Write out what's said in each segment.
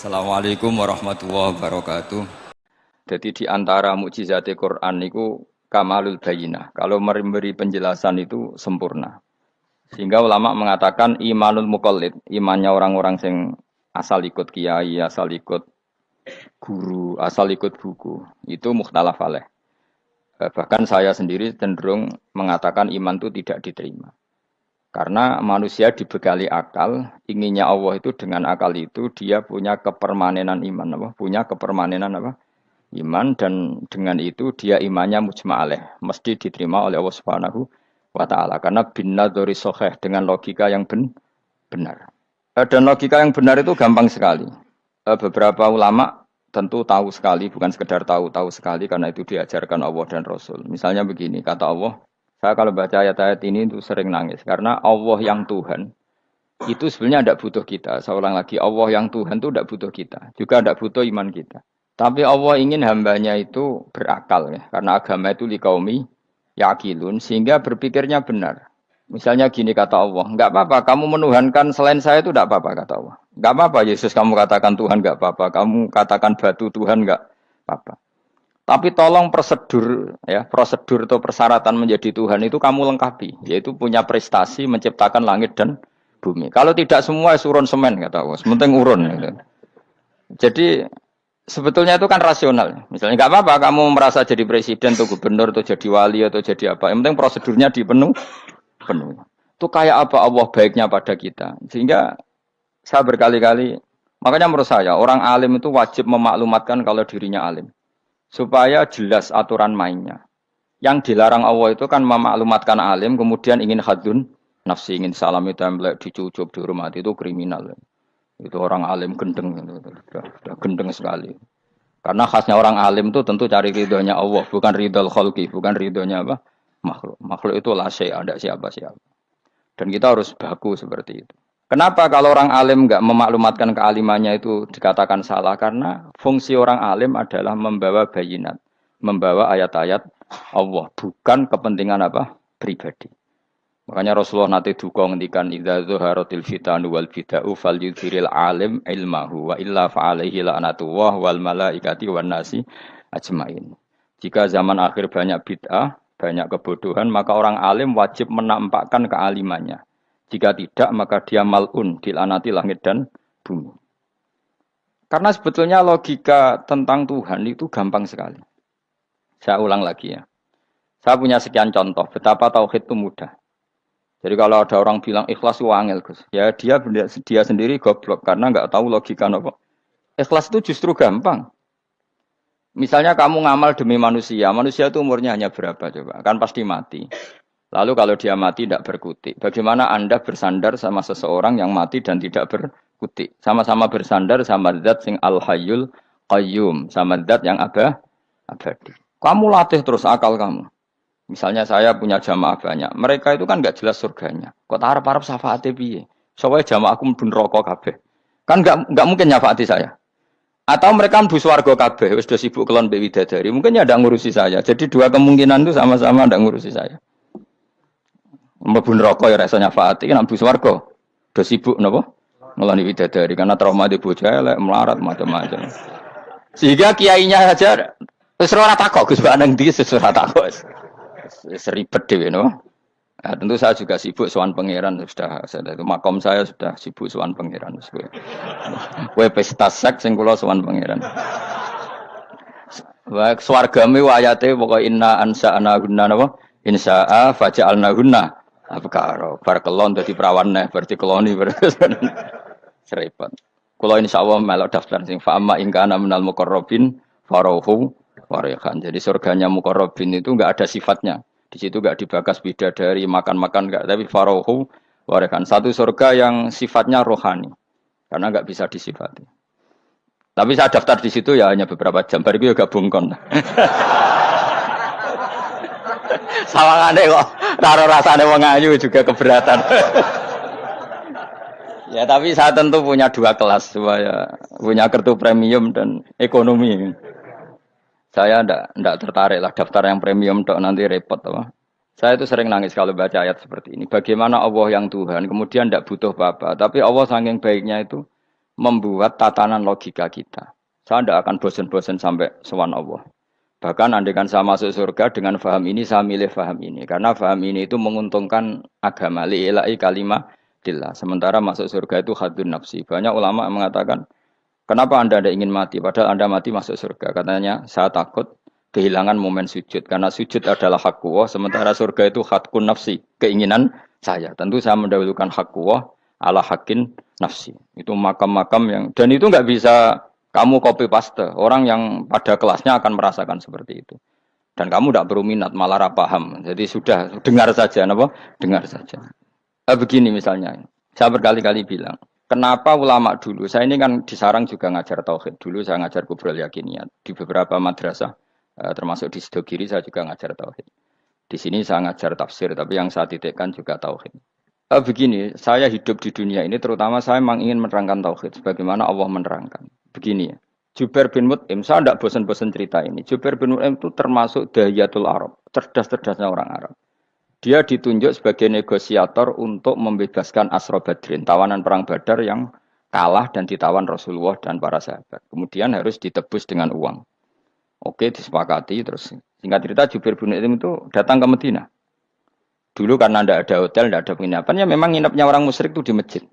Assalamualaikum warahmatullahi wabarakatuh. Jadi di antara mukjizat Quran itu kamalul bayinah. Kalau memberi penjelasan itu sempurna. Sehingga ulama mengatakan imanul muqallid, imannya orang-orang yang asal ikut kiai, asal ikut guru, asal ikut buku, itu mukhtalaf alaih. Bahkan saya sendiri cenderung mengatakan iman itu tidak diterima. Karena manusia dibekali akal, inginnya Allah itu dengan akal itu dia punya kepermanenan iman, apa? Punya kepermanenan apa? Iman, dan dengan itu dia imannya mujma'aleh, mesti diterima oleh Allah Subhanahu wa taala karena binnadzari shahih, dengan logika yang benar. Dan logika yang benar itu gampang sekali. Beberapa ulama tentu tahu sekali, bukan sekedar tahu sekali karena itu diajarkan Allah dan Rasul. Misalnya begini, kata Allah, saya kalau baca ayat-ayat ini itu sering nangis karena Allah yang Tuhan itu sebenarnya tidak butuh kita. Saya ulang lagi, Allah yang Tuhan itu tidak butuh kita, juga tidak butuh iman kita. Tapi Allah ingin hambanya itu berakal ya, karena agama itu liqaumi yaqilun, sehingga berpikirnya benar. Misalnya gini kata Allah, enggak apa-apa kamu menuhankan selain saya itu tidak apa-apa kata Allah. Enggak apa-apa Yesus kamu katakan Tuhan, enggak apa-apa. Kamu katakan batu Tuhan, enggak apa-apa. Tapi tolong prosedur ya, prosedur atau persyaratan menjadi Tuhan itu kamu lengkapi, yaitu punya prestasi menciptakan langit dan bumi. Kalau tidak semua surun semen kata Allah, sementing urun gitu. Jadi sebetulnya itu kan rasional. Misalnya nggak apa-apa kamu merasa jadi presiden atau gubernur atau jadi wali atau jadi apa. Yang penting prosedurnya penuh. Itu kayak apa Allah baiknya pada kita. Sehingga saya berkali-kali, makanya menurut saya orang alim itu wajib memaklumatkan kalau dirinya alim. Supaya jelas aturan mainnya. Yang dilarang Allah itu kan memaklumatkan alim, kemudian ingin hadun nafsi, ingin salami template, dicucuk, dihormati, itu kriminal. Itu orang alim gendeng, sudah gendeng sekali. Karena khasnya orang alim itu tentu cari ridhonya Allah, bukan ridhol khalqi, bukan ridhonya apa? Makhluk. Makhluk itu la syai'a, ada siapa-siapa. Dan kita harus baku seperti itu. Kenapa kalau orang alim enggak memaklumatkan kealimannya itu dikatakan salah? Karena fungsi orang alim adalah membawa bayinat, membawa ayat-ayat Allah, bukan kepentingan apa? Pribadi. Makanya Rasulullah nanti duka ngendikan idza zuharatil fitanu wal bid'u falyudhiril alim ilmahu wa illa fa'alaihi la'natullah wal malaikati wan nasi ajmain. Jika zaman akhir banyak bid'ah, banyak kebodohan, maka orang alim wajib menampakkan kealimannya. Jika tidak, maka dia mal'un, dilaknati langit dan bumi. Karena sebetulnya logika tentang Tuhan itu gampang sekali. Saya ulang lagi ya. Saya punya sekian contoh betapa tauhid itu mudah. Jadi kalau ada orang bilang ikhlas itu angel, Gus. Ya dia sendiri goblok karena nggak tahu logika apa. Ikhlas itu justru gampang. Misalnya kamu ngamal demi manusia itu umurnya hanya berapa coba? Kan pasti mati. Lalu kalau dia mati tidak berkutik. Bagaimana Anda bersandar sama seseorang yang mati dan tidak berkutik? Sama-sama bersandar sama zat sing al-hayyul qayyum, sama zat yang abadi. Kamu latih terus akal kamu. Misalnya saya punya jamaah banyak. Mereka itu kan enggak jelas surganya. Kok harap-harap syafaate piye? Soalnya jamaahku mlebu neraka kabeh. Kan enggak mungkin nyafaati saya. Atau mereka mlebu swarga kabeh, wis do sibuk kelon mbek widadari. Mungkin ya ndak ngurusi saya. Jadi dua kemungkinan itu sama-sama ndak ngurusi saya. Mlebu neraka ya rasa nyafaati, kan mlebu swarga. Do sibuk napa? Ngeloni widadari karena trauma di bocah elek, melarat macam-macam. Sehingga kiainya saja wis ora takok Gus Pak nang ndi wis ora takok. Seribet dhewe no. Nah, tentu saya juga sibuk sowan pangeran sudah itu makom saya sudah sibuk sowan pangeran wis kowe. Kowe pesta seks sing kula sowan pangeran. Wa swargame ayate pokoke inna ansa'na gunna napa? Insya'a faja'alna gunna abkaro. Bar kelon dadi perawan neh berarti keloni serepot. Kula insyaallah melok daftar sing fa amma in kana minal muqarrabin farauhu warayhan. Jadi surganya muqarrabin itu enggak ada sifatnya. Di situ enggak dibakas bidadari, makan-makan enggak, tapi farauhu warayhan. Satu surga yang sifatnya rohani. Karena enggak bisa disifati. Tapi saya daftar di situ ya hanya beberapa jam. Bariku ya gabung kon. Sawangane kok karo rasane wong ayu juga keberatan. Ya tapi saya tentu punya dua kelas, supaya punya kartu premium dan ekonomi. Saya ndak tertarik lah daftar yang premium dok nanti repot apa. Saya itu sering nangis kalau baca ayat seperti ini. Bagaimana Allah yang Tuhan kemudian ndak butuh apa-apa, tapi Allah saking baiknya itu membuat tatanan logika kita. Saya tidak akan bosan-bosan sampai sowan Allah. Bahkan andaikan saya masuk surga dengan faham ini, saya milih faham ini. Karena faham ini itu menguntungkan agama. Li'ilai kalimatillah. Sementara masuk surga itu hadun nafsi. Banyak ulama mengatakan, kenapa Anda tidak ingin mati? Padahal Anda mati masuk surga. Katanya, saya takut kehilangan momen sujud. Karena sujud adalah hak Allah. Sementara surga itu hakun nafsi. Keinginan saya. Tentu saya mendahulukan hak Allah ala hakin nafsi. Itu makam-makam yang... Dan itu nggak bisa... Kamu copy paste, orang yang pada kelasnya akan merasakan seperti itu. Dan kamu tidak perlu minat, malah paham. Jadi sudah, dengar saja, apa? Dengar saja. Begini misalnya, saya berkali-kali bilang, kenapa ulama dulu, saya ini kan di Sarang juga ngajar tauhid. Dulu saya ngajar kubrul yakiniyat. Di beberapa madrasah, termasuk di Sidogiri saya juga ngajar tauhid. Di sini saya ngajar tafsir, tapi yang saya titikkan juga tauhid. Begini, saya hidup di dunia ini, terutama saya memang ingin menerangkan tauhid, sebagaimana Allah menerangkan. Begini ya, Jubair bin Mut'im, saya tidak bosan-bosan cerita ini. Jubair bin Mut'im itu termasuk dahiyatul Arab, cerdas-cerdasnya orang Arab. Dia ditunjuk sebagai negosiator untuk membebaskan Asra Badrin, tawanan perang Badar yang kalah dan ditawan Rasulullah dan para sahabat. Kemudian harus ditebus dengan uang. Oke, disepakati. Terus singkat cerita, Jubair bin Mut'im itu datang ke Madinah. Dulu karena tidak ada hotel, tidak ada penginapan, ya memang nginapnya orang musyrik itu di masjid.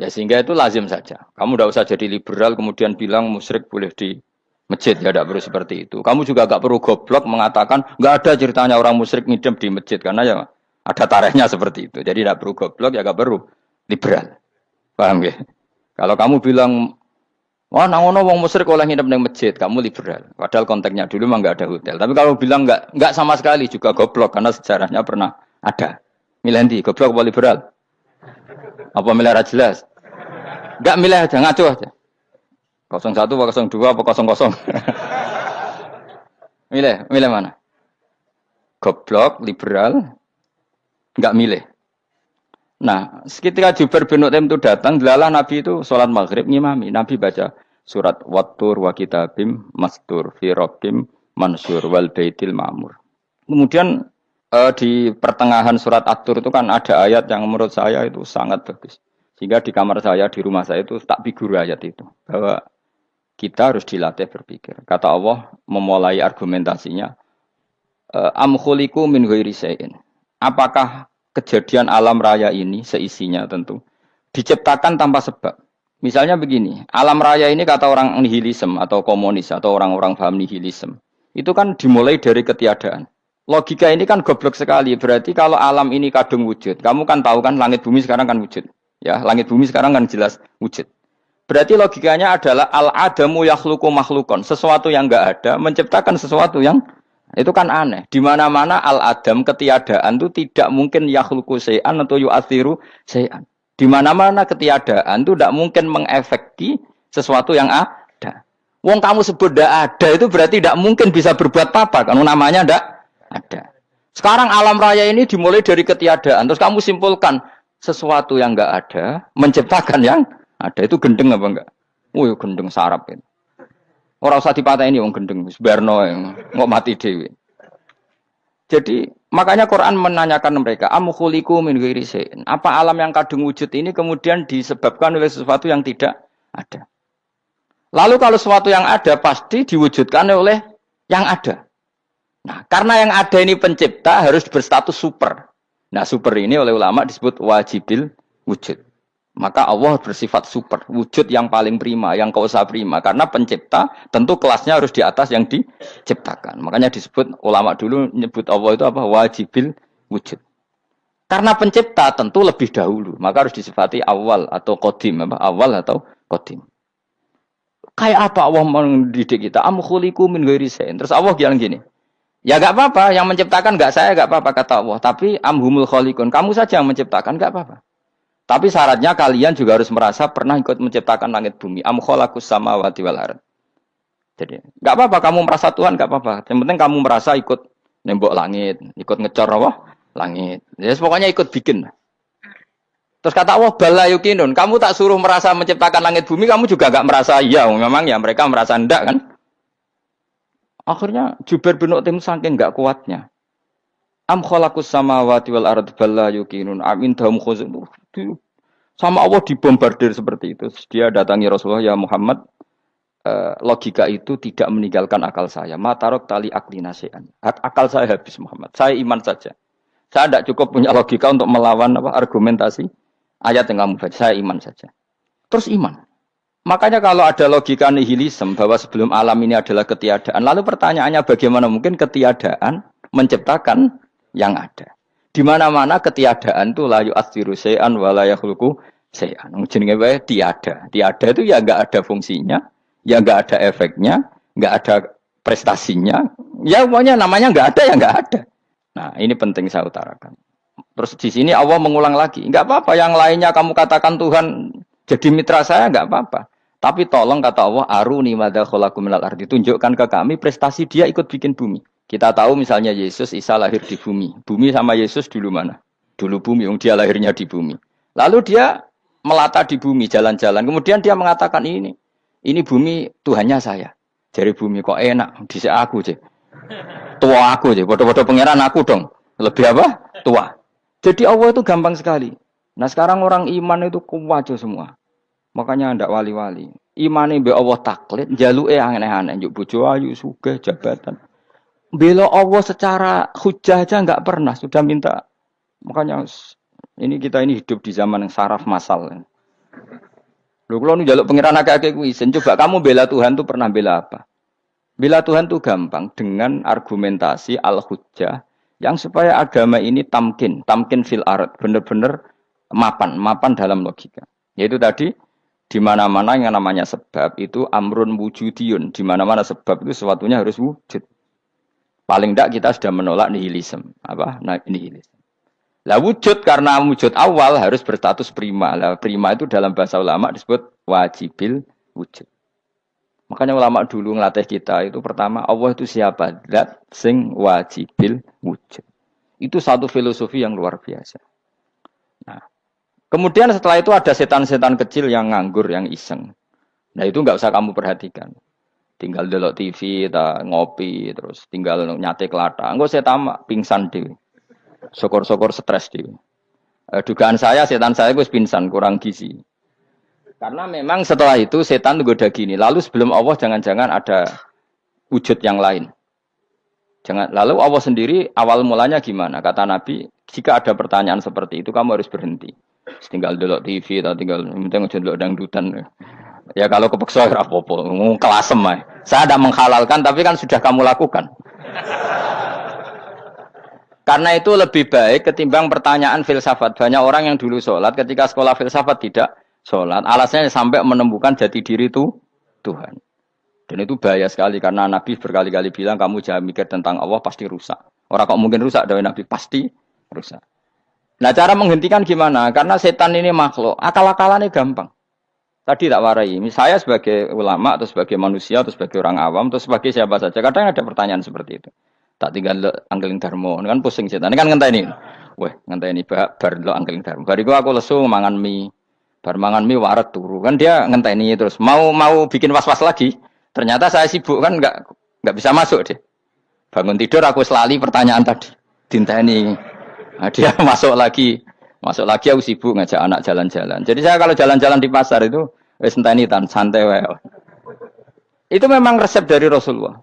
Ya sehingga itu lazim saja. Kamu tidak usah jadi liberal kemudian bilang musyrik boleh di masjid. Ya tidak perlu seperti itu. Kamu juga tidak perlu goblok mengatakan nggak ada ceritanya orang musyrik ngidam di masjid. Karena ya ada tarikhnya seperti itu. Jadi tidak perlu goblok, ya tidak perlu liberal. Paham ya? Kalau kamu bilang, wah nangono wong musyrik oleh ngidam di masjid, kamu liberal. Padahal konteksnya dulu memang nggak ada hotel. Tapi kalau bilang nggak sama sekali juga goblok. Karena sejarahnya pernah ada. Milih goblok apa liberal? Apa milih jelas? Enggak milih aja, ngaco aja. 01 apa 02 apa 00. Milih mana? Goblok, liberal, enggak milih. Nah, ketika Jubair bin Mut'im itu datang, delalah Nabi itu sholat maghrib ngimami. Nabi baca surat Wattur wa kitabim mastur fi rabbim mansur wal baitil ma'mur. Kemudian di pertengahan surat At-Tur itu kan ada ayat yang menurut saya itu sangat bagus. Sehingga di kamar saya, di rumah saya itu tak figur ayat itu. Bahwa kita harus dilatih berpikir. Kata Allah memulai argumentasinya. Am khuliqu min ghairi syai'in. Apakah kejadian alam raya ini seisinya tentu diciptakan tanpa sebab. Misalnya begini, alam raya ini kata orang nihilisme atau komunis atau orang-orang paham nihilisme. Itu kan dimulai dari ketiadaan. Logika ini kan goblok sekali. Berarti kalau alam ini kadung wujud, kamu kan tahu kan langit bumi sekarang kan wujud. Ya, langit bumi sekarang kan jelas wujud. Berarti logikanya adalah al-adamu yakhluqu makhlukon. Sesuatu yang enggak ada menciptakan sesuatu yang itu kan aneh. Di mana-mana al-adam ketiadaan itu tidak mungkin yakhluqu syai'an atau yu'athiru syai'an. Di mana-mana ketiadaan itu tidak mungkin mengefekti sesuatu yang ada. Wong kamu sebut tidak ada itu berarti tidak mungkin bisa berbuat apa kan namanya tidak ada. Sekarang alam raya ini dimulai dari ketiadaan. Terus kamu simpulkan sesuatu yang enggak ada menciptakan yang ada. Itu gendeng apa enggak? Wih, gendeng sarap itu. Orang usah dipatahin wong gendeng, sebarno nggak mati dewi. Jadi makanya Quran menanyakan mereka, am khuliqu min ghairi syai'in. Apa alam yang kadung wujud ini kemudian disebabkan oleh sesuatu yang tidak ada? Lalu kalau sesuatu yang ada pasti diwujudkan oleh yang ada. Nah, karena yang ada ini pencipta harus berstatus super. Nah, super ini oleh ulama disebut wajibil wujud. Maka Allah bersifat super, wujud yang paling prima, yang kausa prima. Karena pencipta tentu kelasnya harus di atas yang diciptakan. Makanya disebut ulama dulu nyebut Allah itu apa? Wajibil wujud. Karena pencipta tentu lebih dahulu, maka harus disifati awal atau qadim, apa? Awal atau qadim. Kayak apa Allah mendidik kita? Am khuliqu min ghairi syai'in. Terus Allah bilang gini. Ya enggak apa-apa, yang menciptakan enggak saya, enggak apa-apa kata Allah. Tapi amhumul khaliqun, kamu saja yang menciptakan, enggak apa-apa. Tapi syaratnya kalian juga harus merasa pernah ikut menciptakan langit bumi. Am khalaqus samawati wal ardh. Jadi, enggak apa-apa kamu merasa Tuhan, enggak apa-apa. Yang penting kamu merasa ikut nembok langit, ikut ngecor apa? Langit. Ya pokoknya ikut bikin. Terus kata Allah, bala yukinun, kamu tak suruh merasa menciptakan langit bumi, kamu juga enggak merasa iya, memang ya mereka merasa enggak kan? Akhirnya Jubair bin Mut'im saking enggak kuatnya. Am khalaqus samawati wal ardh bala yukinun am indahum khuzun. Sama Allah dibombardir seperti itu. Terus dia datangi Rasulullah, ya Muhammad, logika itu tidak meninggalkan akal saya. Matarok tali akli nasean. Akal saya habis Muhammad. Saya iman saja. Saya tidak cukup punya logika untuk melawan argumentasi ayat yang kamu baca. Saya iman saja. Terus iman. Makanya kalau ada logika nihilisme bahwa sebelum alam ini adalah ketiadaan, lalu pertanyaannya bagaimana mungkin ketiadaan menciptakan yang ada? Di mana-mana ketiadaan itu la yu'atsiru syai'an wa la yakhluqu syai'an. Jenenge wae tiada. Tiada itu ya enggak ada fungsinya, ya enggak ada efeknya, enggak ada prestasinya. Ya pokoknya namanya enggak ada ya enggak ada. Nah, ini penting saya utarakan. Terus di sini Allah mengulang lagi, enggak apa-apa yang lainnya kamu katakan Tuhan jadi mitra saya enggak apa-apa. Tapi tolong kata Allah, aruni madza khalaqu minal ardi, tunjukkan ke kami prestasi dia ikut bikin bumi. Kita tahu misalnya Yesus, Isa lahir di bumi. Bumi sama Yesus dulu mana? Dulu bumi, dia lahirnya di bumi. Lalu dia melata di bumi, jalan-jalan. Kemudian dia mengatakan ini bumi Tuhannya saya. Jadi bumi kok enak, dhisik aku sih. Tua aku sih, bodoh-bodoh pangeran aku dong. Lebih apa? Tua. Jadi Allah itu gampang sekali. Nah sekarang orang iman itu kuat semua. Makanya ndak wali-wali. Imane mbek Allah taklid, njaluke aneh-aneh, njuk bojo ayu, sugih, jabatan. Bela Allah secara hujah aja enggak pernah, sudah minta. Makanya kita ini hidup di zaman yang saraf massal. Lho kula nu njaluk pangeran akeh-akeh kuwi isin, coba kamu bela Tuhan tuh pernah bela apa? Bela Tuhan tuh gampang dengan argumentasi al-hujjah yang supaya agama ini tamkin fil ard, benar-benar mapan dalam logika. Yaitu tadi di mana-mana yang namanya sebab itu amrun wujudiyun, di mana-mana sebab itu sesuatunya harus wujud. Paling tidak kita sudah menolak nihilisme. Apa? Nihilisme. Lah wujud karena wujud awal harus berstatus prima. Lah prima itu dalam bahasa ulama disebut wajibil wujud. Makanya ulama dulu ngelatih kita itu pertama Allah itu siapa? Zat sing wajibil wujud. Itu satu filosofi yang luar biasa. Nah, kemudian setelah itu ada setan-setan kecil yang nganggur, yang iseng. Nah itu nggak usah kamu perhatikan. Tinggal delok TV, ngopi, terus tinggal nyate kelata. Enggak saya tamak, pingsan dewe. Syukur-syukur stres dewe. Dugaan saya, setan saya gue pingsan, kurang gizi. Karena memang setelah itu setan goda gini. Lalu sebelum Allah jangan-jangan ada wujud yang lain. Lalu Allah sendiri awal mulanya gimana? Kata Nabi, jika ada pertanyaan seperti itu kamu harus berhenti. Tinggal delok TV atau tinggal delok dangdutan. Ya kalau kepeksa apa-apa, kelasem ae. Saya tidak menghalalkan tapi kan sudah kamu lakukan. Karena itu lebih baik ketimbang pertanyaan filsafat. Banyak orang yang dulu sholat ketika sekolah filsafat tidak sholat. Alasannya sampai menemukan jati diri itu Tuhan. Dan itu bahaya sekali karena Nabi berkali-kali bilang kamu jangan mikir tentang Allah pasti rusak. Orang kok mungkin rusak dari Nabi pasti rusak. Nah cara menghentikan gimana? Karena setan ini makhluk, akal-akalannya gampang. Tadi tak warai, saya sebagai ulama atau sebagai manusia atau sebagai orang awam atau sebagai siapa saja, kadang ada pertanyaan seperti itu. Tak tinggal anggeling darmo, kan pusing setan, ini kan ngenteni. Weh, ngenteni bar lo anggeling darmo. Bariku aku lesu mangan mie, bar mangan mie waret turu, kan dia ngenteni terus mau bikin was-was lagi. Ternyata saya sibuk kan nggak bisa masuk deh. Bangun tidur aku selali pertanyaan tadi, dinteni. Nah, dia masuk lagi aku sibuk ngajak anak jalan-jalan. Jadi saya kalau jalan-jalan di pasar itu senteni santai wae. Itu memang resep dari Rasulullah.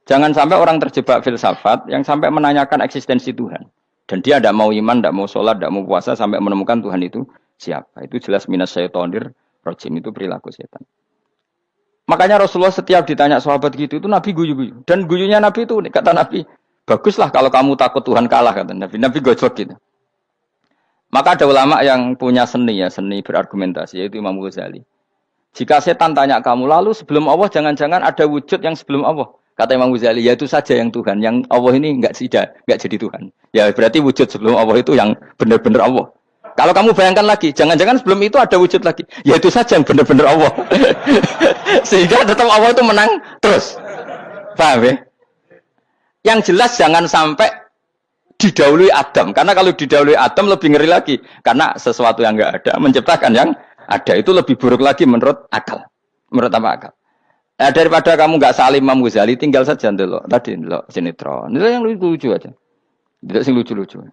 Jangan sampai orang terjebak filsafat yang sampai menanyakan eksistensi Tuhan. Dan dia tidak mau iman, tidak mau sholat, tidak mau puasa sampai menemukan Tuhan itu siapa. Itu jelas minas syaitonir rajim, itu perilaku setan. Makanya Rasulullah setiap ditanya sahabat gitu itu Nabi guyu-guyu. Dan guyunya Nabi itu kata Nabi, baguslah kalau kamu takut Tuhan kalah kata Nabi. Nabi gojok gitu. Maka ada ulama yang punya seni berargumentasi, yaitu Imam Ghazali. Jika setan tanya kamu, lalu sebelum Allah jangan-jangan ada wujud yang sebelum Allah. Kata Imam Ghazali, ya itu saja yang Tuhan. Yang Allah ini enggak jadi Tuhan. Ya berarti wujud sebelum Allah itu yang benar-benar Allah. Kalau kamu bayangkan lagi, jangan-jangan sebelum itu ada wujud lagi. Ya itu saja yang benar-benar Allah. Sehingga tetap Allah itu menang terus. Paham ya? Yang jelas jangan sampai didahului Adam, karena kalau didahului Adam lebih ngeri lagi, karena sesuatu yang enggak ada menciptakan yang ada itu lebih buruk lagi menurut akal. Menurut apa akal? Nah, daripada kamu enggak salim Imam Ghazali, tinggal saja ndelok. Tadi ndelok sinetron. Itu yang lucu-lucu aja. Tidak sing lucu-lucu.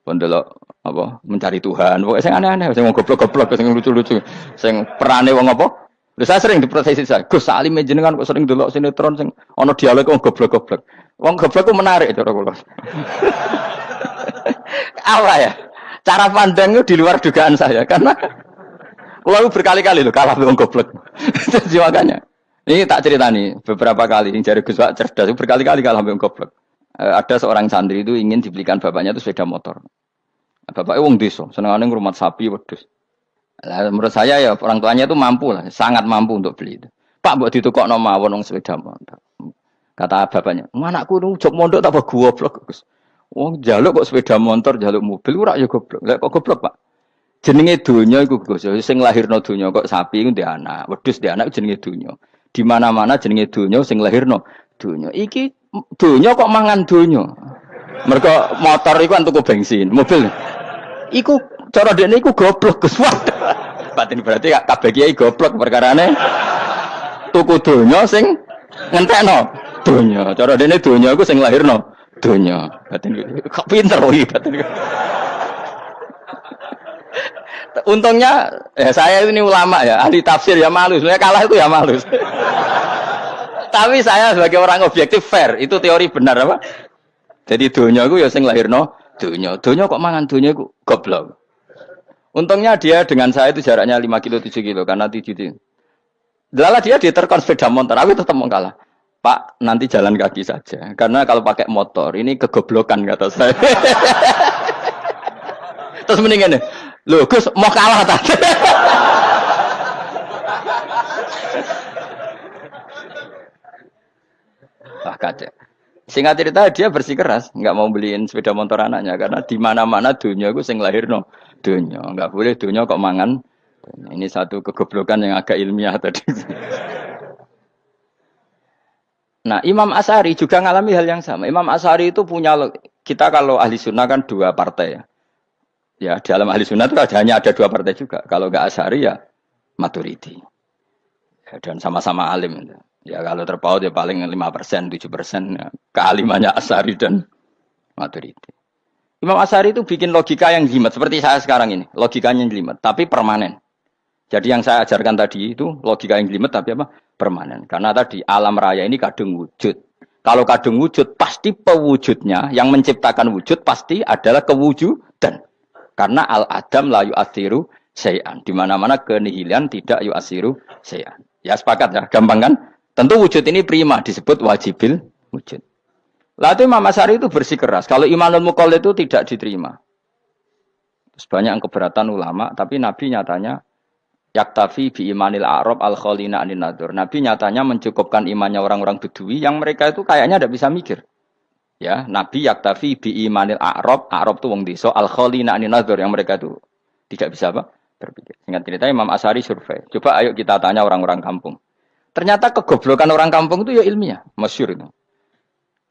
Pendelok apa mencari Tuhan. Pokoknya sing aneh-aneh, sing goblok-goblok, sing lucu-lucu, sing perane wong apa? Lha saya sering diprotesi saya. Gus Salim jenengan kok sering delok sinetron sing ana dialog wong goblok-goblok. Wong goblok ku menarik cara kula. Apa ya? Cara pandang itu di luar dugaan saya karena kula berkali-kali lho kalah wong goblok. Jadi makanya ini tak cerita nih beberapa kali yang jari Gus Wak cerdas berkali-kali kalah wong goblok. Ada seorang santri itu ingin dibelikan bapaknya itu sepeda motor. Bapaknya wong desa, senengane ngrumat sapi wedhus. Lah menurut saya ya orang tuanya itu mampu lah, sangat mampu untuk beli itu. Pak mbok ditukokno mawon wong sepeda motor. Kata bapaknya, "Anakku nu jog mondok tak goblok, Gus." Wong jaluk kok sepeda motor, jaluk mobil ora ya goblok. Lah kok goblok, Pak? Jenenge donya iku Gus, sing lahirno donya kok sapi iku ndek anak, wedhus ndek anak jenenge donya. Di mana-mana jenenge donya sing lahirno donya. Iki donya kok mangan donya. Mergo motor iku kan tuku bensin, mobil. Iku cara dekne iku goblok Gus. Batin berarti kabeh kiai goblok perkarane tuku donya sing ngentekno donya. Cara dekne donya iku sing lahirno donya. Batin kok pinter iki batin. Untungnya saya ini ulama ya, ahli tafsir ya malu. Sebenarnya kalah itu ya malu. Tapi saya sebagai orang objektif fair, itu teori benar apa? Jadi donya iku ya sing lahirno donya. Donya kok mangan donya iku goblok. Untungnya dia dengan saya itu jaraknya 5 kilo 7 kilo karena 7 kilo. Lala dia diterkon sepeda motor, aku tetap mau kalah. Pak, nanti jalan kaki saja. Karena kalau pakai motor ini kegoblokan kata saya. Terus mendingan nih, loh Gus mau kalah tadi. Wah kacau. Singkat cerita dia bersikeras, nggak mau beliin sepeda motor anaknya karena di mana-mana dunia gue sing lahirno dunia, nggak boleh dunia kok mangan. Ini satu kegoblokan yang agak ilmiah tadi. Nah Imam Asy'ari juga ngalami hal yang sama. Imam Asy'ari itu punya kita kalau ahli sunnah kan 2 partai ya. Ya dalam ahli sunnah itu hanya ada 2 partai juga. Kalau nggak Asy'ari ya Maturidi. Ya, dan sama-sama alim. Ya kalau terpaut ya paling 5%, 7% ya. Kealimannya Asy'ari dan Maturidi. Imam Asy'ari itu bikin logika yang jelimet seperti saya sekarang ini, logikanya yang jelimet tapi permanen. Jadi yang saya ajarkan tadi itu logika yang jelimet tapi apa? Permanen. Karena tadi alam raya ini kadung wujud. Kalau kadung wujud pasti pewujudnya yang menciptakan wujud pasti adalah kewujudan. Karena al-adam la yu'athiru syai'an. Di mana-mana kenihilan tidak yu'athiru syai'an. Ya sepakat ya, gampang kan? Tentu wujud ini prima disebut wajibil wujud. Lalu Imam Asy'ari itu bersikeras. Kalau imanul muqallid itu tidak diterima. Terus banyak keberatan ulama, tapi Nabi nyatanya yaktafi bi imanil a'rab al-khalina anin nadzur. Nabi nyatanya mencukupkan imannya orang-orang Bedui yang mereka itu kayaknya tidak bisa mikir. Ya, Nabi yaktafi bi imanil a'rab itu wong desa al-khalina anin nadzur yang mereka itu tidak bisa apa? Berpikir. Singkat cerita Imam Asy'ari survei. Coba ayo kita tanya orang-orang kampung. Ternyata kegoblokan orang kampung itu ya ilmiah, masyhur itu.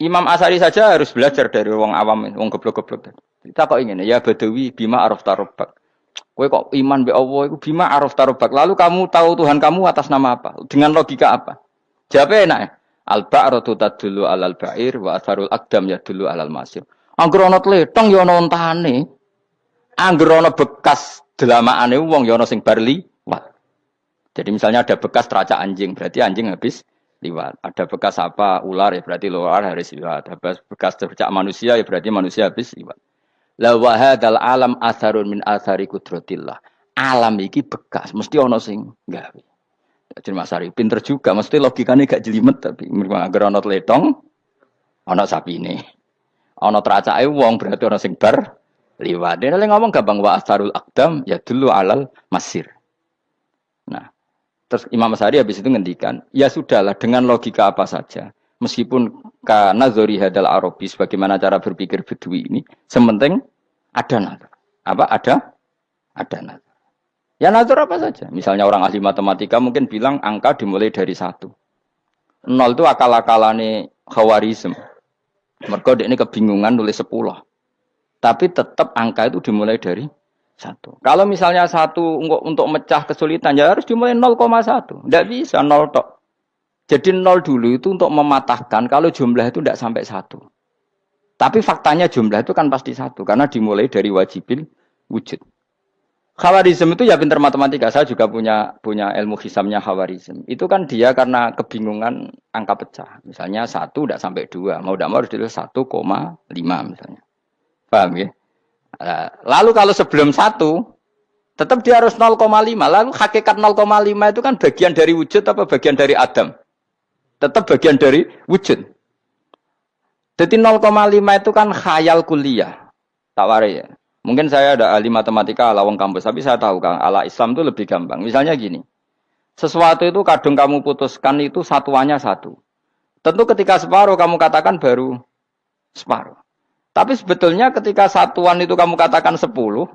Imam Asy'ari saja harus belajar dari wong awam, wong goblok-goblok. Kita kok ingin ya Badawi bima arafta rabbak. Kowe kok iman be Allah iku bima arafta rabbak. Lalu kamu tahu Tuhan kamu atas nama apa? Dengan logika apa? Jawabnya enak ya. Al-ba'ratu tadullu 'alal ba'ir wa atharul aqdam yadullu 'alal masir. Angger ana tletong ya ana ontane. Angger ana bekas delamakane wong ya ana sing bar liwat. Jadi misalnya ada bekas teracak anjing, berarti anjing habis liwat. Ada bekas apa ular ya berarti ular harus liwat. Ada bekas tercak manusia ya berarti manusia habis liwat. La wa hadzal alam atharun min athari qudratillah. Alam iki bekas, mesti ana sing gawe. Jadi Mas Ari pinter juga, mesti logikane gak jelimet tapi agar ana tletong ana sapine. Ana teracake wong berarti ana sing bar liwat. Dene ngomong gampang wa atharul aqdam ya dulu alal masir. Nah, terus Imam Asy'ari habis itu ngendikan, ya sudahlah dengan logika apa saja. Meskipun karena zori hadal Arabi sebagaimana cara berpikir Bedui ini, sementing ada nazar. Apa ada nazar. Ya nazar apa saja. Misalnya orang ahli matematika mungkin bilang angka dimulai dari 1. 0 itu akal-akalane Khawarizm. Mergo ini kebingungan nulis 10. Tapi tetap angka itu dimulai dari 1. Kalau misalnya 1 untuk mecah kesulitan ya harus dimulai 0,1. Tidak bisa 0 tok. Jadi 0 dulu itu untuk mematahkan kalau jumlah itu tidak sampai 1. Tapi faktanya jumlah itu kan pasti satu karena dimulai dari wajibil wujud. Khawarizm itu ya pintar matematika. Saya juga punya ilmu hisamnya Khawarizm. Itu kan dia karena kebingungan angka pecah. Misalnya 1 tidak sampai 2. Mau tidak mau harus ditulis 1,5 misalnya. Paham ya? Lalu kalau sebelum 1, tetap dia harus 0,5. Lalu hakikat 0,5 itu kan bagian dari wujud apa bagian dari Adam? Tetap bagian dari wujud. Jadi 0,5 itu kan khayal kuliah. Tak warai ya. Mungkin saya ada ahli matematika ala wong kampus, tapi saya tahu Kang, ala Islam itu lebih gampang. Misalnya gini. Sesuatu itu kadang kamu putuskan itu satuannya 1. Tentu ketika separuh kamu katakan baru separuh. Tapi sebetulnya ketika satuan itu kamu katakan 10,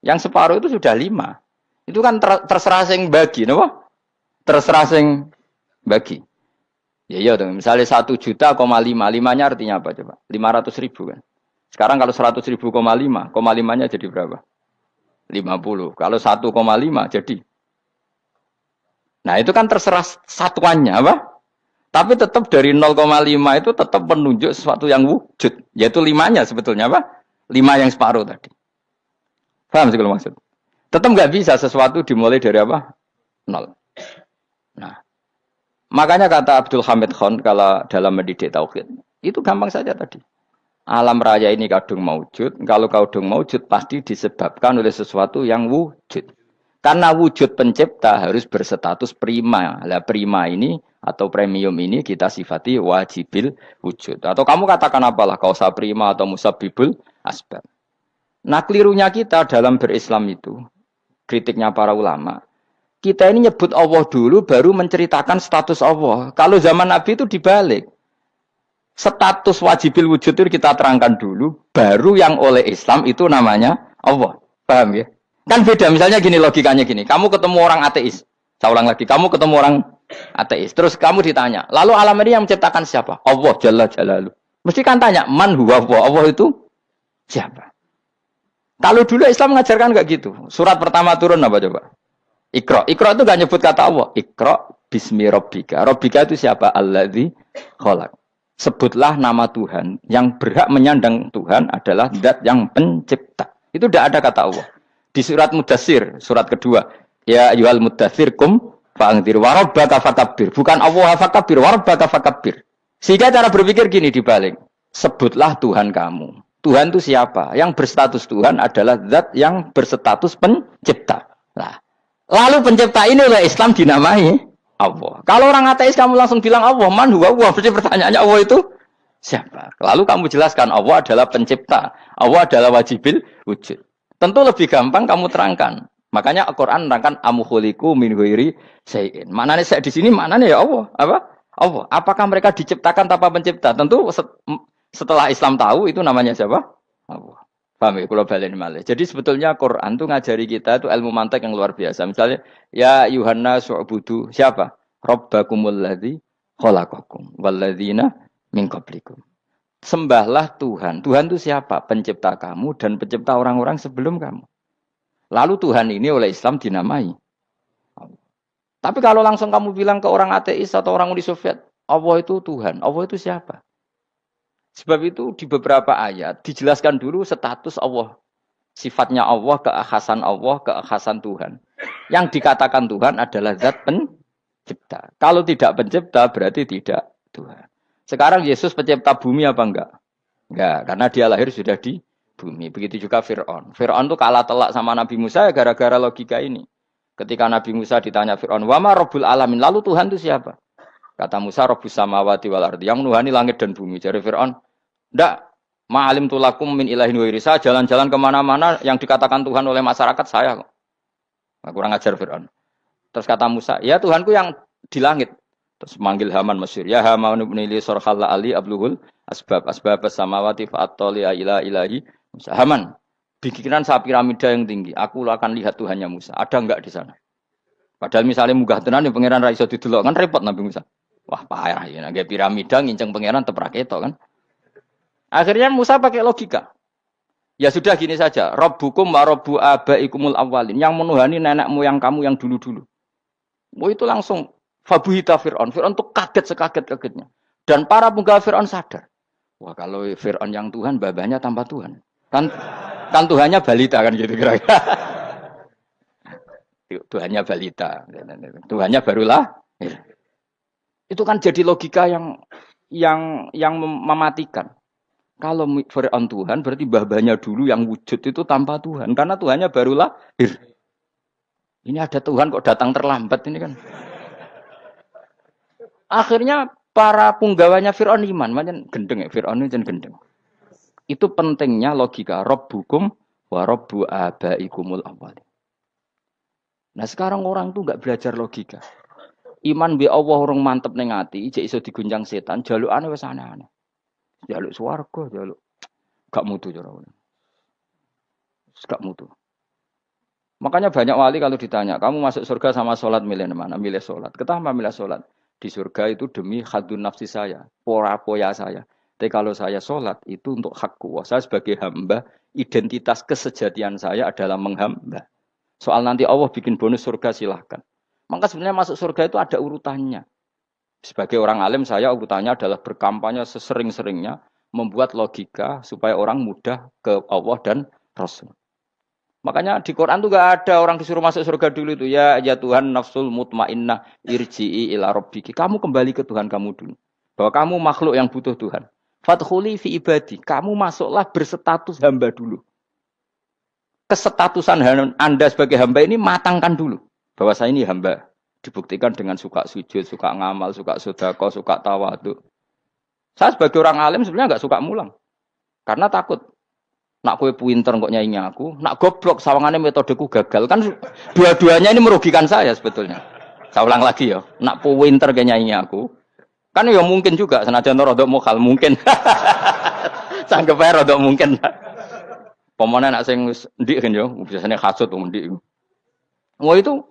yang separuh itu sudah 5. Itu kan terserah sing bagi, napa? Terserah sing bagi. Ya iya dong, misalnya 1 juta, 5-nya artinya apa coba? 500.000 kan. Sekarang kalau 100.000, 5-nya jadi berapa? 50. Kalau 1,5 jadi. Nah itu kan terserah satuannya apa? Tapi tetap dari 0,5 itu tetap menunjuk sesuatu yang wujud. Yaitu 5-nya sebetulnya apa? 5 yang separuh tadi. Paham sih kalau maksud? Tetap nggak bisa sesuatu dimulai dari apa? 0. Nah. Makanya kata Abdul Hamid Khan kalau dalam mendidik tauhid, itu gampang saja tadi. Alam raya ini kadung maujud, kalau kadung maujud pasti disebabkan oleh sesuatu yang wujud. Karena wujud pencipta harus berstatus prima. Lah prima ini atau premium ini kita sifati wajibil wujud. Atau kamu katakan apalah kausa prima atau musabibul asbab. Nah kelirunya kita dalam berislam itu, kritiknya para ulama, kita ini nyebut Allah dulu baru menceritakan status Allah. Kalau zaman Nabi itu dibalik. Status wajibil wujud itu kita terangkan dulu, baru yang oleh Islam itu namanya Allah. Paham ya? Kan beda, misalnya gini logikanya gini. Kamu ketemu orang ateis. Saya ulang lagi, kamu ketemu orang ateis. Terus kamu ditanya, lalu alam ini yang menciptakan siapa? Allah Jalla Jalaluh. Mesti kan tanya, man huwa Allah? Allah itu siapa? Kalau dulu Islam mengajarkan enggak gitu. Surat pertama turun apa coba? Iqra. Iqra itu gak nyebut kata Allah. Iqra bismi rabbika. Rabbika itu siapa? Alladzi khalaq. Sebutlah nama Tuhan. Yang berhak menyandang Tuhan adalah zat yang pencipta. Itu tidak ada kata Allah. Di surat Mudatsir, surat kedua. Ya ayyuhal mudatsir kum fa'anzir wa rabbaka fakabbir. Bukan Allah fakabbir, wa rabbaka fakabbir. Sehingga cara berpikir gini dibalik. Sebutlah Tuhan kamu. Tuhan itu siapa? Yang berstatus Tuhan adalah zat yang berstatus pencipta. Nah, lalu pencipta ini oleh Islam dinamai Allah. Kalau orang ateis kamu langsung bilang Allah, man huwa Allah. Berarti pertanyaannya Allah itu siapa? Lalu kamu jelaskan Allah adalah pencipta. Allah adalah wajibil wujud. Tentu lebih gampang kamu terangkan. Makanya Al-Quran menerangkan amuhuliku min ghairi syai'in. Maknanya saya di sini maknanya ya Allah. Apa? Allah. Apakah mereka diciptakan tanpa pencipta? Tentu setelah Islam tahu itu namanya siapa? Allah. Paham ya? Kalau balen malih. Jadi sebetulnya Quran itu ngajari kita itu ilmu mantek yang luar biasa. Misalnya, ya Yuhanna su'budu. Siapa? Rabbakumul ladzi khalaqakum walladzina min qablikum. Sembahlah Tuhan. Tuhan itu siapa? Pencipta kamu dan pencipta orang-orang sebelum kamu. Lalu Tuhan ini oleh Islam dinamai. Tapi kalau langsung kamu bilang ke orang ateis atau orang Uni Soviet, Allah itu Tuhan. Allah itu siapa? Sebab itu di beberapa ayat dijelaskan dulu status Allah. Sifatnya Allah, keakhasan Tuhan. Yang dikatakan Tuhan adalah zat pencipta. Kalau tidak pencipta berarti tidak Tuhan. Sekarang Yesus pencipta bumi apa enggak? Enggak, karena dia lahir sudah di bumi. Begitu juga Fir'aun. Fir'aun itu kalah telak sama Nabi Musa gara-gara logika ini. Ketika Nabi Musa ditanya Fir'aun, "Wama Rabbul Alamin?" Lalu Tuhan itu siapa? Kata Musa, Rabbus samawati wal ardi, yang menuhani langit dan bumi. Jadi Fir'aun, "Ndak, ma'alim tulakum min ilahin wairi." Saya jalan-jalan kemana-mana yang dikatakan Tuhan oleh masyarakat saya kok. Nah, kurang ajar Fir'aun. Terus kata Musa, "Ya Tuhanku yang di langit." Terus manggil Haman Mesir, "Ya Haman ibn Ili sorkhalla ali abluhul asbab samawati fa'attali ila ilahi Musa." Haman, bikinan saya piramida yang tinggi. Aku akan lihat Tuhannya Musa. Ada enggak di sana? Padahal misalnya munggah tenan di pangeran ra iso didelok kan repot Nabi Musa. Wah, parah ya, nggak piramida nginceng pangeran teprak itu kan. Akhirnya Musa pakai logika. Ya sudah gini saja, Rabbukum wa rabbu abaikumul awwalin, yang menuhani nenek moyang kamu yang dulu-dulu. Itu langsung fabuhita Fir'aun. Fir'aun tuh kaget sekaget-kagetnya. Dan para penggawa Fir'aun sadar. Wah, kalau Fir'aun yang Tuhan, babanya tanpa Tuhan. Kan Tuhannya balita kan gitu kira-kira. Tuhannya balita. Tuhannya barulah. Itu kan jadi logika yang mematikan. Kalau Fir'aun Tuhan, berarti babanya dulu yang wujud itu tanpa Tuhan. Karena Tuhannya barulah. Ini ada Tuhan kok datang terlambat ini kan. Akhirnya para punggawanya Fir'aun iman. Macam gendeng ya, Fir'aun itu gendeng. Itu pentingnya logika. Rabbukum wa rabbu abaikumul awwalin. Nah sekarang orang tuh nggak belajar logika. Iman bi Allah orang mantep ning ati, jek iso digunjang setan, jalukane wis aneh-aneh. Jaluk swarga, jaluk gak mutu cara. Gak mutu. Makanya banyak wali kalau ditanya, kamu masuk surga sama sholat milih mana? Milih sholat. Kenapa milih sholat? Di surga itu demi khadun nafsi saya, poya saya. Tapi kalau saya sholat itu untuk hakku. Saya sebagai hamba, identitas kesejatian saya adalah menghamba. Soal nanti Allah bikin bonus surga silahkan. Maka sebenarnya masuk surga itu ada urutannya. Sebagai orang alim saya urutannya adalah berkampanye sesering-seringnya. Membuat logika supaya orang mudah ke Allah dan Rasul. Makanya di Quran tuh gak ada orang disuruh masuk surga dulu itu. Ya Tuhan nafsul mutmainnah irji'i ila rabbiki. Kamu kembali ke Tuhan kamu dulu. Bahwa kamu makhluk yang butuh Tuhan. Fadkhuli fi ibadi. Kamu masuklah berstatus hamba dulu. Kesetatusan Anda sebagai hamba ini matangkan dulu. Bahwa saya ini hamba. Dibuktikan dengan suka sujud, suka ngamal, suka sedekah, suka tawadhu. Saya sebagai orang alim sebenarnya enggak suka mulang. Karena takut. Nak kue pinter kok nyaingi aku, nak goblok sawangannya metodeku gagal. Kan dua-duanya ini merugikan saya sebetulnya. Saya ulang lagi ya. Nak pinter kayak nyaingi aku. Kan ya mungkin juga senajan rodok mokal mungkin. Sanggup ae rodok mungkin. Pemane nak sing ndik kan yo, biasanya hasud wong ndik. Wah itu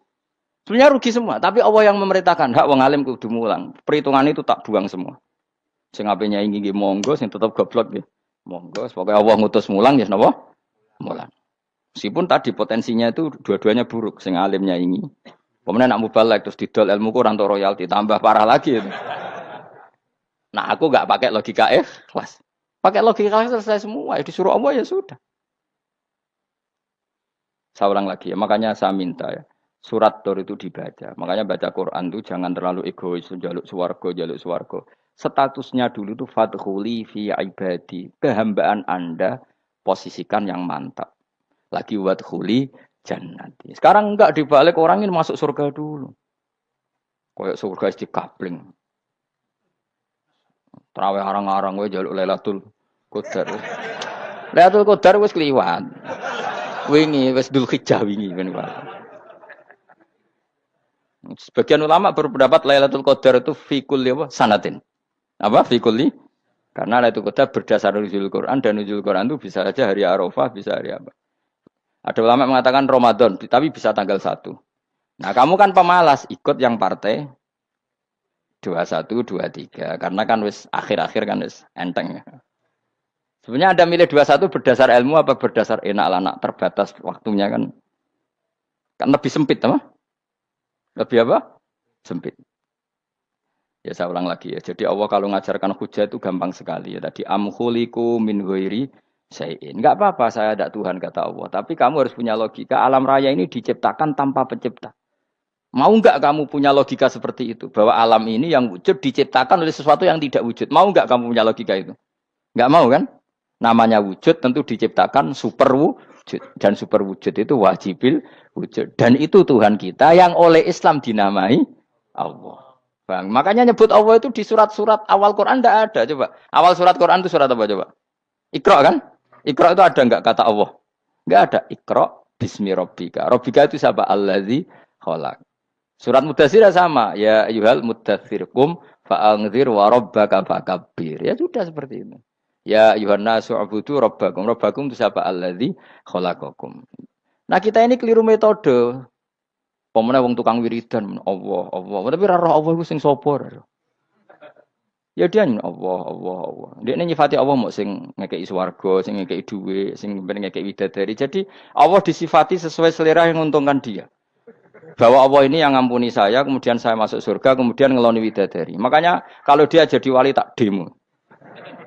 sebenarnya rugi semua, tapi Allah yang memerintahkan hak wong alim kudu mulang. Perhitungan itu tak buang semua. Sing ape nyaingi nggih monggo, sing tetep goblok nggih. Monggo, pokoknya Allah ngutus mulang ya napa? Mulang. Meskipun tadi potensinya itu dua-duanya buruk, sing alimnya ini. Kemudian nak mubalek terus didol ilmu ku ora entuk royalti, tambah parah lagi itu. Nah, aku enggak pakai logika ikhlas. Pakai logika selesai semua, ya disuruh Allah ya sudah. Saya ulang lagi ya, makanya saya minta ya. Surat Tur itu dibaca. Makanya baca Quran itu jangan terlalu egois, jaluk swarga. Statusnya dulu itu fadkhuli fi ibadi. Kehambaan Anda posisikan yang mantap. Lagi wadkhuli jannati. Sekarang enggak dibalik orang ini masuk surga dulu. Kayak surga di kapling. Terawih arang-arang we jaluk Lailatul Qadar. Lailatul Qadar wis kliwat. Wingi wis Dzulhijjah wingi kan Pak. Sebagian ulama berpendapat Lailatul Qadar itu fi kulli sanatin. Apa fi kulli? Karena Lailatul Qadar berdasar nuzul Quran dan nuzul Quran itu bisa saja hari Arafah, bisa hari apa. Ada ulama mengatakan Ramadan, tapi bisa tanggal 1. Nah, kamu kan pemalas ikut yang partai 21, 23 karena kan wis akhir-akhir kan wis enteng. Sebenarnya Anda milih 21 berdasar ilmu apa berdasar enak anak terbatas waktunya kan? Kan lebih sempit apa? Lebih apa? Sempit. Ya saya ulang lagi ya. Jadi Allah kalau ngajarkan hujah itu gampang sekali ya. Tadi amkhuliku min ghairi syai'in. Enggak apa-apa saya ada Tuhan kata Allah, tapi kamu harus punya logika. Alam raya ini diciptakan tanpa pencipta. Mau enggak kamu punya logika seperti itu? Bahwa alam ini yang wujud diciptakan oleh sesuatu yang tidak wujud. Mau enggak kamu punya logika itu? Enggak mau kan? Namanya wujud tentu diciptakan super wujud. Dan super wujud itu wajibil wujud. Dan itu Tuhan kita yang oleh Islam dinamai Allah. Bang, makanya nyebut Allah itu di surat-surat awal Quran tidak ada. Coba. Awal surat Quran itu surat apa coba? Iqra kan? Iqra itu ada enggak kata Allah? Enggak ada. Iqra bismi rabbika. Rabbika itu siapa? Allazi khalaq. Surat Mudaththir sama. Ya ayyuhal mudaththir qum fa'anzir wa rabbaka fakabbir. Ya sudah seperti itu. Ya ayyuhan nasu ubudu rabbakum. Rabbakum itu siapa? Allazi khalaqakum. Nah, kita ini keliru metode. Pemene wong tukang wiridan Allah. Tapi ra roh Allah iku sing sapa? Ya dia Allah. Dia nyifati Allah mau sing ngekei swarga, sing ngekei dhuwit, sing ngekei widadari. Jadi Allah disifati sesuai selera yang menguntungkan dia. Bahwa Allah ini yang ngampuni saya, kemudian saya masuk surga, kemudian ngeloni widadari. Makanya kalau dia jadi wali tak demo.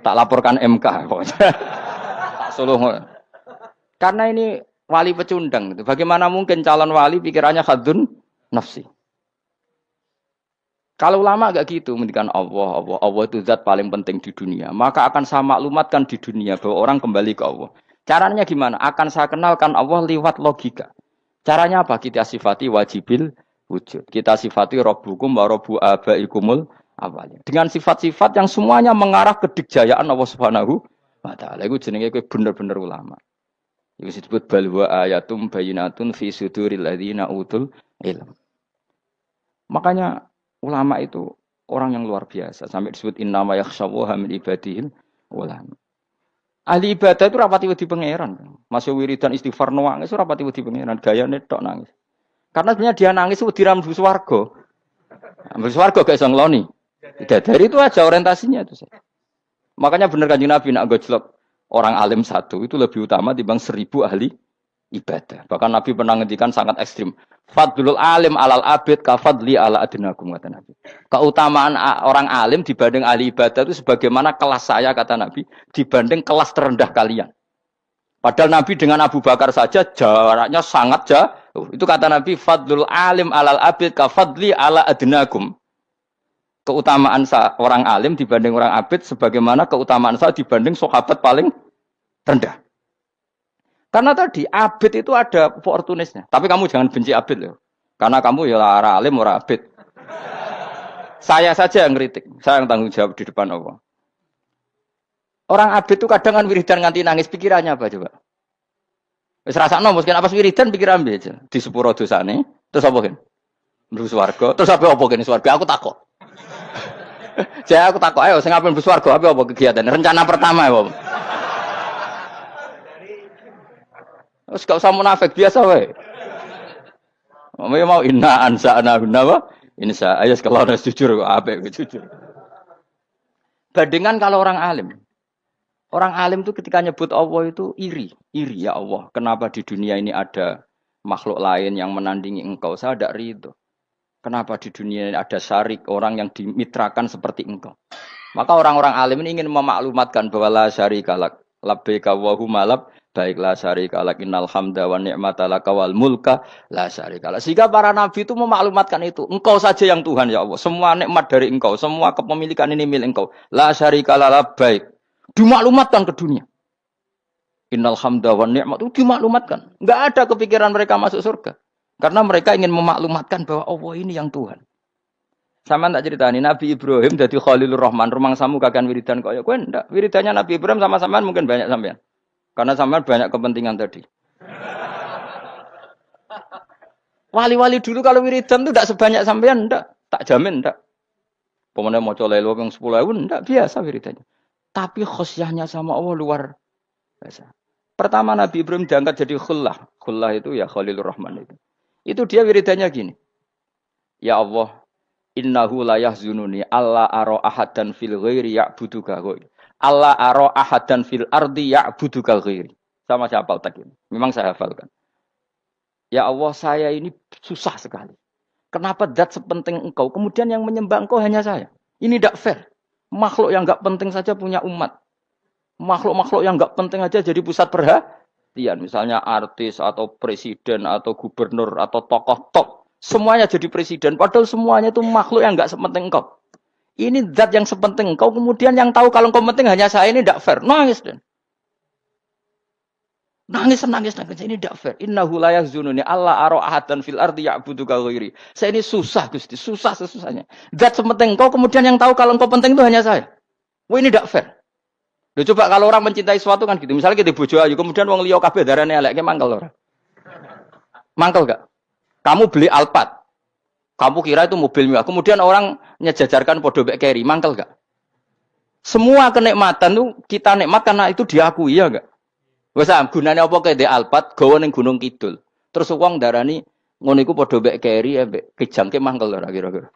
Tak laporkan MK. Tak suluh. Karena ini wali pecundang. Bagaimana mungkin calon wali pikirannya khadun nafsi? Kalau ulama gak gitu, mendikan Allah itu zat paling penting di dunia. Maka akan saya maklumatkan di dunia bahwa orang kembali ke Allah. Caranya gimana? Akan saya kenalkan Allah lewat logika. Caranya apa? Kita sifati wajibil wujud. Kita sifati Rabbukum wa Rabbu abaikumul awalin. Dengan sifat-sifat yang semuanya mengarah ke dikjayaan Allah Subhanahu wa taala. Iku jenenge kowe bener-bener ulama. Iku disebut bal wa ayatum bayyinatun fi suduril ladzina utul ilm. Makanya ulama itu orang yang luar biasa. Sampai disebut innama yakhshawaha min ibadihil ulama. Ahli ibadah itu rapati wedi pangeran. Masuk wiridan istighfar nangis rapati wedi pangeran. Gayane tok nangis. Karena sebenarnya dia nangis wedi ra mlebu swarga. Mlebu swarga gak iso ngloni. Dari itu aja orientasinya itu. Makanya benar Kanjeng Nabi nak gojlok orang alim satu itu lebih utama dibanding 1000 ahli ibadah. Bahkan Nabi pernah ngendikan sangat ekstrim. Fadlul alim alal abid kafadli ala adnakum kata Nabi. Keutamaan orang alim dibanding ahli ibadah itu sebagaimana kelas saya kata Nabi dibanding kelas terendah kalian. Padahal Nabi dengan Abu Bakar saja jaraknya sangat jauh. Itu kata Nabi fadlul alim alal abid kafadli ala adnakum. Keutamaan orang alim dibanding orang abid sebagaimana keutamaan saya dibanding sahabat paling rendah. Karena tadi abid itu ada opportunisnya. Tapi kamu jangan benci abid loh. Karena kamu ya ora alim ora abid. Saya saja yang kritik. Saya yang tanggung jawab di depan Allah. Orang abid itu kadang kan wiridan nganti nangis. Pikirannya apa coba? Wis rasakno mungkin apa wiridan pikiran aja. Di sepuro dosane. Terus apa kan? Mlebu swarga. Terus apa kene swarga? Aku takok. Saya aku takok ayo sing ape mlebu swarga apa kegiatan? Rencana pertama ya, Om. Terus gak usah munafik biasa wae. Mau inna ansa'na apa? Insya ayo kalau harus jujur apik jujur. Bandingan kalau orang alim. Orang alim itu ketika nyebut Allah itu iri ya Allah. Kenapa di dunia ini ada makhluk lain yang menandingi engkau? Saya tidak ridho. Kenapa di dunia ini ada syarik orang yang dimitrakan seperti engkau? Maka orang-orang alim ini ingin memaklumatkan bahwa la syarika lak labbaika wa huma lab baiklah syarika lak innal hamda wa ni'mata laka wal mulka la syarika lak. Sehingga para nabi itu memaklumatkan itu. Engkau saja yang Tuhan ya Allah. Semua nikmat dari engkau, semua kepemilikan ini milik engkau. La syarika lak baik. Dimaklumatkan ke dunia. Innal hamda wa ni'mat itu dimaklumatkan. Enggak ada kepikiran mereka masuk surga. Karena mereka ingin memaklumatkan bahwa Allah ini yang Tuhan. Sama tak ceritani Nabi Ibrahim jadi Khalilur Rahman, rumang samu kakan wiridan kaya kowe ndak. Wiridannya Nabi Ibrahim sama sampean mungkin banyak sampean. Karena sampean banyak kepentingan tadi. Wali-wali dulu kalau wiridan itu ndak sebanyak sampean ndak, tak jamin ndak. Pemene maca lelo ping 10.000 ndak biasa wiridannya. Tapi khosyahnya sama Allah luar biasa. Pertama Nabi Ibrahim diangkat jadi khullah. Khullah itu ya Khalilur Rahman itu. Itu dia wiridannya gini. Ya Allah, innahu la yahzununi alla ara ahadan fil ghairi ya'buduka ghairi. Alla ara ahadan fil ardi ya'buduka ghairi. Sama saya hafal tak ini. Memang saya hafalkan. Ya Allah, saya ini susah sekali. Kenapa zat sepenting engkau, kemudian yang menyembah engkau hanya saya? Ini tidak fair. Makhluk yang enggak penting saja punya umat. Makhluk-makhluk yang enggak penting aja jadi pusat perhatian. Misalnya artis atau presiden atau gubernur atau tokoh top. Semuanya jadi presiden. Padahal semuanya itu makhluk yang enggak sepenting engkau. Ini zat yang sepenting engkau. Kemudian yang tahu kalau engkau penting hanya saya, ini tidak fair. Nangis dan nangis. Ini tidak fair. Innahu la yahzununi alla ara ahadan fil ardi ya'buduka ghairi. Saya ini susah Gusti, susah sesusahnya. Zat sepenting engkau, kemudian yang tahu kalau engkau penting itu hanya saya. Wah ini tidak fair. Loh, coba kalau orang mencintai sesuatu kan gitu. Misalnya kita bojo ayu, kemudian wong liya kabeh darane elek, ki mangkel ora? Mangkel gak? Kamu beli Alphard. Kamu kira itu mobil mewah. Kemudian orang nyejajarkan podo mek keri, mangkel gak? Semua kenikmatan itu kita nikmat karena itu diakui ya enggak? Wes gunane apa kaya di Alphard gawa ning Gunung Kidul. Terus wong darani ngono iku padha mek keri ambek kejangke mangkel ora kira-kira.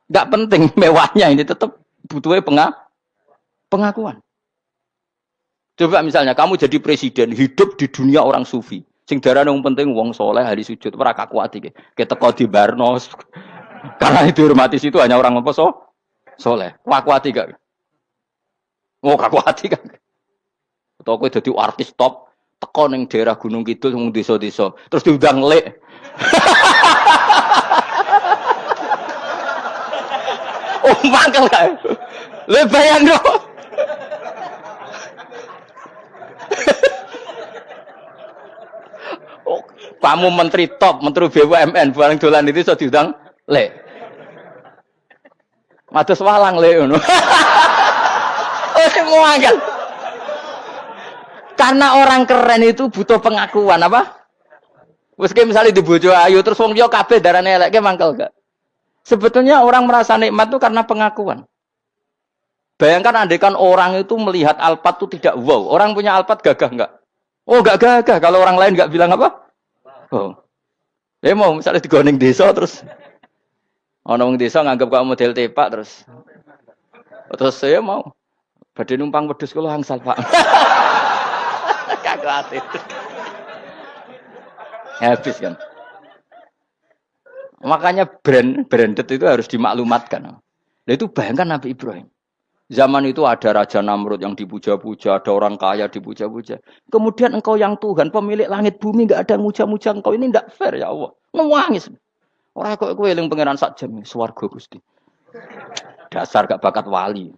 Enggak penting mewahnya ini tetap butuhnya pengakuan. Coba misalnya kamu jadi presiden, hidup di dunia orang sufi. Sing darane wong penting wong soleh ahli sujud ora kakuat iki. Keteko di Barnos. Karena itu hormati situ hanya orang apa soleh. Kakuat iki gak? Oh, kaku hati kan. Atau kowe dadi artis top teko ning daerah Gunung Kidul wong desa-desa, terus diundang lek. Oh, mangkel kae. Le bayangno. Oh, kamu menteri top, menteri BUMN, barang dolan itu iso diundang lek. Mados walang lek ngono. Oh, semua kan. Karena orang keren itu butuh pengakuan apa? Wes misalnya di bojo ayu terus wong liya kabeh darane elek ke mangkel gak? Sebetulnya orang merasa nikmat itu karena pengakuan. Bayangkan andekan orang itu melihat Alphard itu tidak wow. Orang punya Alphard gagah enggak? Oh, enggak gagah. Kalau orang lain enggak bilang apa? Oh. Ya mau misalnya digoning desa terus ana wong desa nganggep kok model tepak terus saya mau badhe numpang wedhus kula angsal, Pak. Kagak hati. Habis kan. Makanya branded itu harus dimaklumatkan. Nah, itu bayangkan Nabi Ibrahim. Zaman itu ada Raja Namrud yang dipuja-puja, ada orang kaya dipuja-puja. Kemudian engkau yang Tuhan, pemilik langit bumi, enggak ada muja-muja engkau. Ini enggak fair ya Allah. Nangis. Orang kok kowe eling pangeran sak jam, swarga Gusti. Dasar gak bakat wali.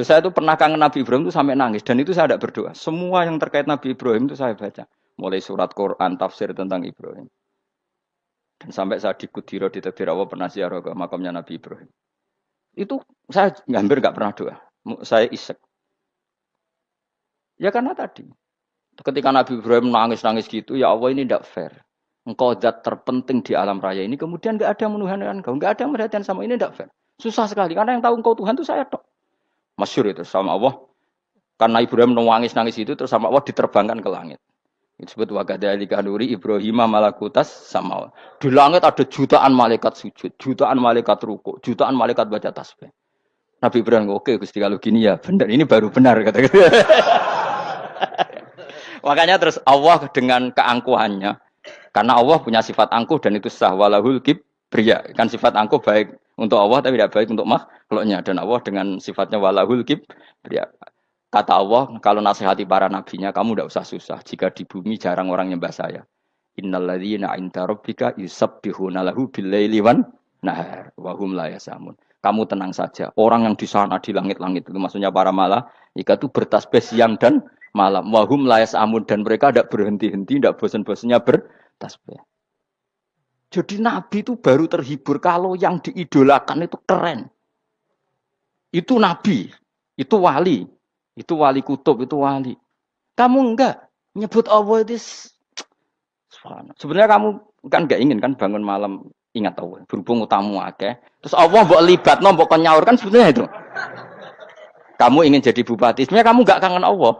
Saya itu pernah kangen Nabi Ibrahim itu sampai nangis dan itu saya tidak berdoa. Semua yang terkait Nabi Ibrahim itu saya baca, mulai surat Quran, tafsir tentang Ibrahim. Dan sampai saya di Kudiro di Tafsir Allah pernah ziarah ke makamnya Nabi Ibrahim. Itu saya hampir nggak pernah doa. Saya isek. Ya karena tadi, ketika Nabi Ibrahim nangis-nangis gitu, ya Allah ini tidak fair. Engkau zat terpenting di alam raya ini, kemudian nggak ada menuhankan engkau, nggak ada merhatian sama ini tidak fair. Susah sekali karena yang tahu engkau Tuhan itu saya tok. Masyhur itu sama Allah. Karena Ibrahim nangis itu terus sama Allah diterbangkan ke langit. Itu disebut wa kadzalika nuri Ibrahim malakutas sama. Di langit ada jutaan malaikat sujud, jutaan malaikat rukuk, jutaan malaikat baca tasbih. Nabi Ibrahim oke Gusti kalau gini ya benar, ini baru benar kata. Makanya terus Allah dengan keangkuhannya, karena Allah punya sifat angkuh dan itu sah walahul kibriya. Kan sifat angkuh baik untuk Allah tapi tidak baik untuk makhluknya, dan Allah dengan sifatnya walahul kibriya. Kata Allah, kalau nasihati para nabinya, kamu tidak usah susah. Jika di bumi jarang orang nyembah saya. Innalladzina 'inda rabbika yusabbihuna lahu bil-laili wan nahar wa hum la yasamun. Kamu tenang saja. Orang yang di sana di langit-langit itu maksudnya para malaikat itu bertasbih siang dan malam. Wa hum la yasamun, dan mereka tidak berhenti-henti, tidak bosan-bosannya bertasbih. Jadi Nabi itu baru terhibur kalau yang diidolakan itu keren. Itu Nabi, itu wali. Itu wali kutub, itu wali. Kamu enggak nyebut Allah itu. Sebenarnya kamu kan enggak ingin kan bangun malam ingat Allah. Berhubung utamu akeh. Terus Allah mbok libatno, mbok nyaur kan sebetulnya itu. Kamu ingin jadi bupati. Sebenarnya kamu enggak kangen Allah.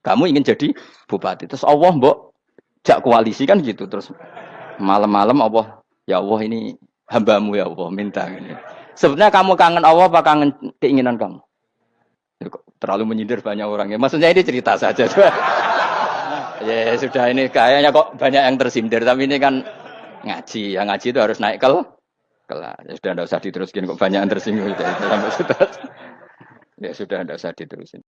Kamu ingin jadi bupati. Terus Allah mbok jak koalisi kan gitu. Terus malam-malam Allah, ya Allah ini hambamu ya Allah minta gini. Sebenarnya kamu kangen Allah apa kangen keinginan kamu? Terlalu menyindir banyak orang ya. Maksudnya ini cerita saja. Ya sudah, ini kayaknya kok banyak yang tersindir. Tapi ini kan ngaji. Yang ngaji itu harus naik kelas. Ya sudah, tidak usah diteruskan. Kok banyak yang tersinggung. Ya sudah, tidak usah diterusin.